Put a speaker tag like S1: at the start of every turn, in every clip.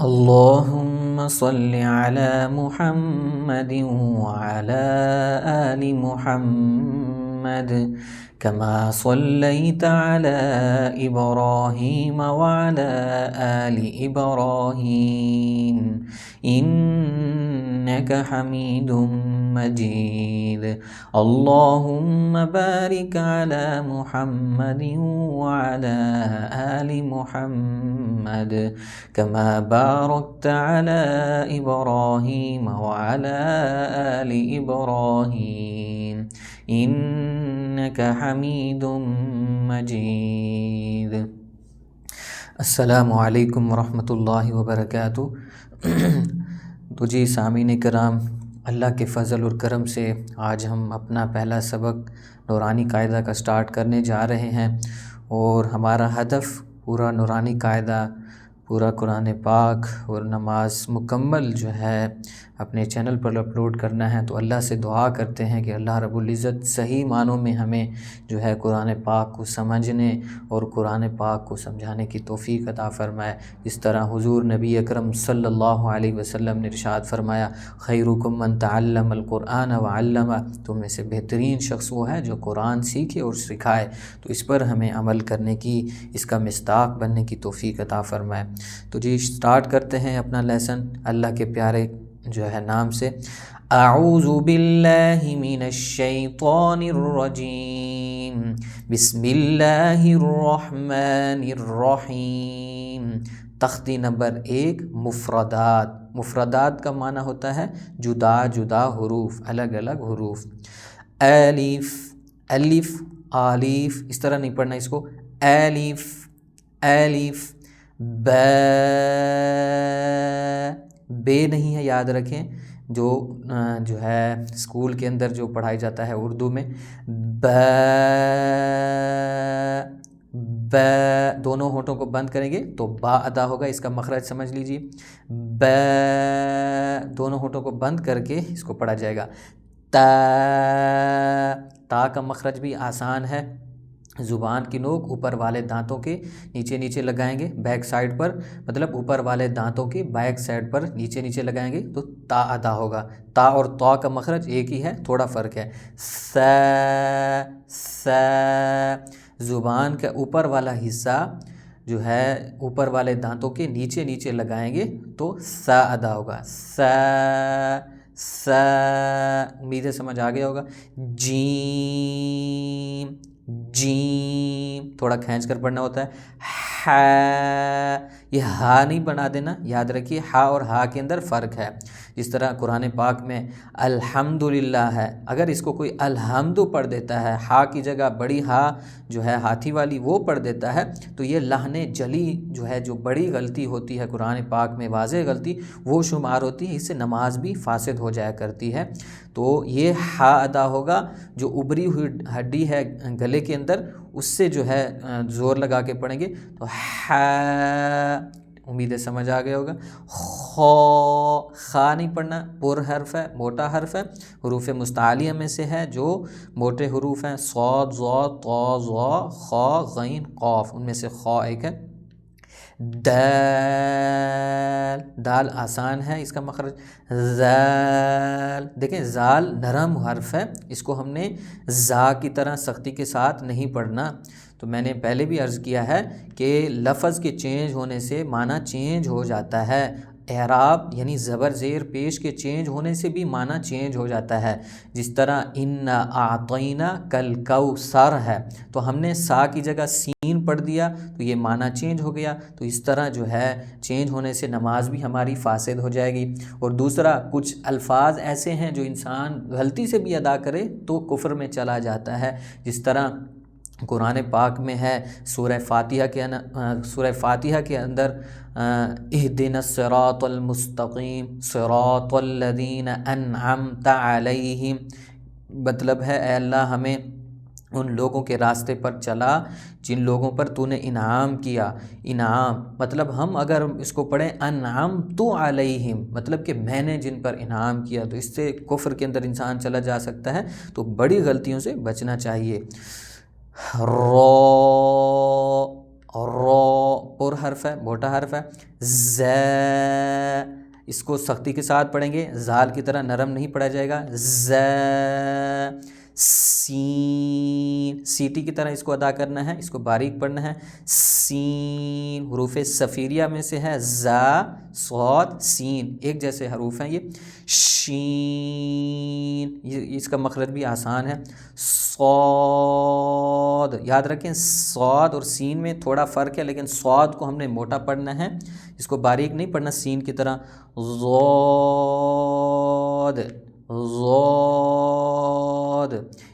S1: اللهم صل على محمد وعلى آل محمد كما صليت على إبراهيم وعلى آل إبراهيم إنك حميد مجيد. اللهم بارك على محمد وعلى آل محمد كما باركت على إبراهيم وعلى آل إبراهيم إنك حميد مجيد. السلام علیکم ورحمۃ اللہ وبرکاتہ. تو جی سامعین کرام، اللہ کے فضل اور کرم سے آج ہم اپنا پہلا سبق نورانی قاعدہ کا سٹارٹ کرنے جا رہے ہیں، اور ہمارا ہدف پورا نورانی قاعدہ، پورا قرآن پاک اور نماز مکمل جو ہے اپنے چینل پر اپلوڈ کرنا ہے. تو اللہ سے دعا کرتے ہیں کہ اللہ رب العزت صحیح معنوں میں ہمیں جو ہے قرآن پاک کو سمجھنے اور قرآن پاک کو سمجھانے کی توفیق عطا فرمائے. اس طرح حضور نبی اکرم صلی اللہ علیہ وسلم نے ارشاد فرمایا، خیرکم من تعلم القرآن وعلمہ، تم میں سے بہترین شخص وہ ہے جو قرآن سیکھے اور سکھائے. تو اس پر ہمیں عمل کرنے کی، اس کا مصداق بننے کی توفیق عطا فرمائے. تو جی سٹارٹ کرتے ہیں اپنا لیسن اللہ کے پیارے جو ہے نام سے. اعوذ باللہ من الشیطان الرجیم، بسم اللہ الرحمن الرحیم. تختی نمبر 1، مفردات. مفردات کا معنی ہوتا ہے جدا جدا حروف، الگ الگ حروف. الف، الف، آلیف، اس طرح نہیں پڑھنا اس کو. الف، الف. با، بے نہیں ہے، یاد رکھیں. جو ہے اسکول کے اندر جو پڑھائی جاتا ہے اردو میں، با، با، دونوں ہونٹوں کو بند کریں گے تو با ادا ہوگا. اس کا مخرج سمجھ لیجئے. با، دونوں ہونٹوں کو بند کر کے اس کو پڑھا جائے گا. تا، تا کا مخرج بھی آسان ہے. زبان کی نوک اوپر والے دانتوں کے نیچے نیچے لگائیں گے، بیک سائڈ پر، مطلب اوپر والے دانتوں کے بیک سائڈ پر نیچے نیچے لگائیں گے تو تا ادا ہوگا. تا اور طا کا مخرج ایک ہی ہے، تھوڑا فرق ہے. سا، سا. زبان کا اوپر والا حصہ جو ہے اوپر والے دانتوں کے نیچے نیچے لگائیں گے تو سا ادا ہوگا. سا، سا. امید ہے سمجھ آ گیا ہوگا. جیم، جیم، تھوڑا کھینچ کر پڑھنا ہوتا ہے. ہا، یہ ہا نہیں بنا دینا، یاد رکھیے ہا اور ہا کے اندر فرق ہے. جس طرح قرآن پاک میں الحمدللہ ہے، اگر اس کو کوئی الحمد پڑھ دیتا ہے، ہا کی جگہ بڑی ہا جو ہے ہاتھی والی وہ پڑھ دیتا ہے، تو یہ لحن جلی جو ہے، جو بڑی غلطی ہوتی ہے قرآن پاک میں، واضح غلطی، وہ شمار ہوتی ہے. اس سے نماز بھی فاسد ہو جایا کرتی ہے. تو یہ ہا ادا ہوگا. جو ابری ہوئی ہڈی ہے گلے کے اندر، اس سے جو ہے زور لگا کے پڑھیں گے تو ہا. امید ہے سمجھ آ گیا ہوگا. خو، خا نہیں پڑھنا، پر حرف ہے، موٹا حرف ہے، حروف مستعلیہ میں سے ہے جو موٹے حروف ہیں. صاد، ضاد، طا، ظا، خا، غین، قاف، ان میں سے خا ایک ہے. دال، دال آسان ہے اس کا مخرج. زال، دیکھیں زال نرم حرف ہے، اس کو ہم نے زا کی طرح سختی کے ساتھ نہیں پڑھنا. تو میں نے پہلے بھی عرض کیا ہے کہ لفظ کے چینج ہونے سے معنی چینج ہو جاتا ہے. اعراب یعنی زبر زیر پیش کے چینج ہونے سے بھی معنی چینج ہو جاتا ہے. جس طرح انا اعطینا کل کوثر ہے، تو ہم نے سا کی جگہ سین پڑھ دیا تو یہ معنی چینج ہو گیا. تو اس طرح جو ہے چینج ہونے سے نماز بھی ہماری فاسد ہو جائے گی. اور دوسرا، کچھ الفاظ ایسے ہیں جو انسان غلطی سے بھی ادا کرے تو کفر میں چلا جاتا ہے. جس طرح قرآن پاک میں ہے سورہ فاتحہ کے اندر اہدنا الصراط المستقیم صراط الذین انعمت علیہم، مطلب ہے اے اللہ ہمیں ان لوگوں کے راستے پر چلا جن لوگوں پر تو نے انعام کیا. انعام مطلب ہم اگر اس کو پڑھیں انعمت علیہم، مطلب کہ میں نے جن پر انعام کیا، تو اس سے کفر کے اندر انسان چلا جا سکتا ہے. تو بڑی غلطیوں سے بچنا چاہیے. را، رو پر حرف ہے، موٹا حرف ہے. ز اس کو سختی کے ساتھ پڑھیں گے، زال کی طرح نرم نہیں پڑھا جائے گا. ز سین سیٹی کی طرح اس کو ادا کرنا ہے، اس کو باریک پڑھنا ہے. سین حروف صفیریہ میں سے ہے، زا صاد سین ایک جیسے حروف ہیں یہ. شین اس کا مخرج بھی آسان ہے. صاد یاد رکھیں صاد اور سین میں تھوڑا فرق ہے، لیکن صاد کو ہم نے موٹا پڑھنا ہے، اس کو باریک نہیں پڑھنا سین کی طرح. ضاد ضاد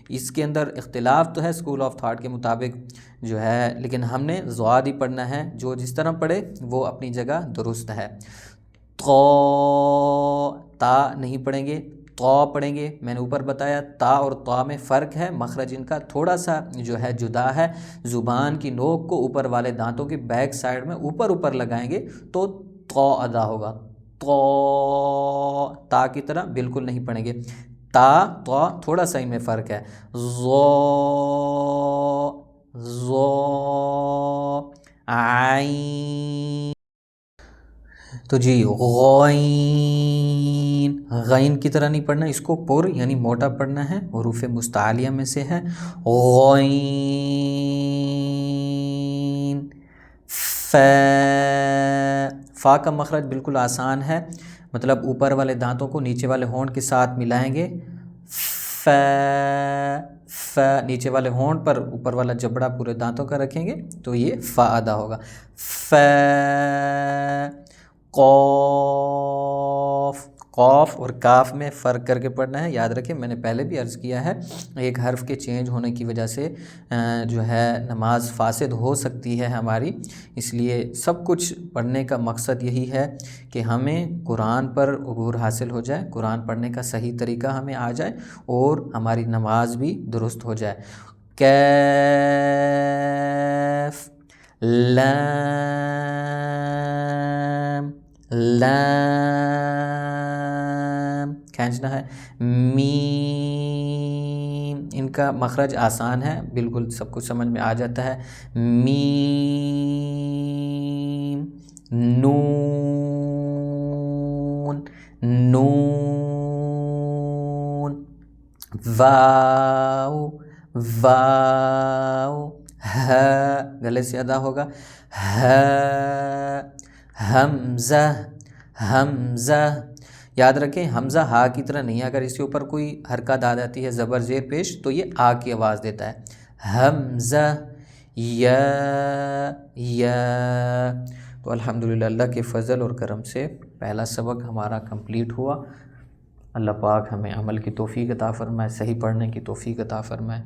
S1: اس کے اندر اختلاف تو ہے اسکول آف تھاٹ کے مطابق جو ہے، لیکن ہم نے ضاد ہی پڑھنا ہے، جو جس طرح پڑھے وہ اپنی جگہ درست ہے. تا نہیں پڑھیں گے، تو پڑھیں گے. میں نے اوپر بتایا تا اور تا میں فرق ہے، مخرج ان کا تھوڑا سا جو ہے جدا ہے. زبان کی نوک کو اوپر والے دانتوں کی بیک سائڈ میں اوپر لگائیں گے تو تو ادا ہوگا. تو تا کی طرح بالکل نہیں پڑھیں گے. تا تو تھوڑا سا ان میں فرق ہے. زو زو عین. تو جی غین غین کی طرح نہیں پڑھنا، اس کو پر یعنی موٹا پڑھنا ہے، حروف مستعلیہ میں سے ہے. غین. فا کا مخرج بالکل آسان ہے، مطلب اوپر والے دانتوں کو نیچے والے ہونٹ کے ساتھ ملائیں گے. نیچے والے ہونٹ پر اوپر والا جبڑا پورے دانتوں کا رکھیں گے تو یہ فا ادا ہوگا. قاف قاف اور کاف میں فرق کر کے پڑھنا ہے، یاد رکھیں میں نے پہلے بھی عرض کیا ہے ایک حرف کے چینج ہونے کی وجہ سے جو ہے نماز فاسد ہو سکتی ہے ہماری، اس لیے سب کچھ پڑھنے کا مقصد یہی ہے کہ ہمیں قرآن پر عبور حاصل ہو جائے، قرآن پڑھنے کا صحیح طریقہ ہمیں آ جائے اور ہماری نماز بھی درست ہو جائے. کیف لام لام کھینچنا ہے. میم ان کا مخرج آسان ہے، بالکل سب کچھ سمجھ میں آ جاتا ہے. میم. نون نون. واو واو. ہا گلے سے ادا ہوگا. ہا. حمزہ حمزہ یاد رکھیں حمزہ ہا کی طرح نہیں، اگر اس کے اوپر کوئی حرکت آ جاتی ہے زبر زیر پیش تو یہ آ کی آواز دیتا ہے. حمزہ. یا یا. تو الحمدللہ اللہ کے فضل اور کرم سے پہلا سبق ہمارا کمپلیٹ ہوا. اللہ پاک ہمیں عمل کی توفیق عطا فرمائے، صحیح پڑھنے کی توفیق عطا فرمائے.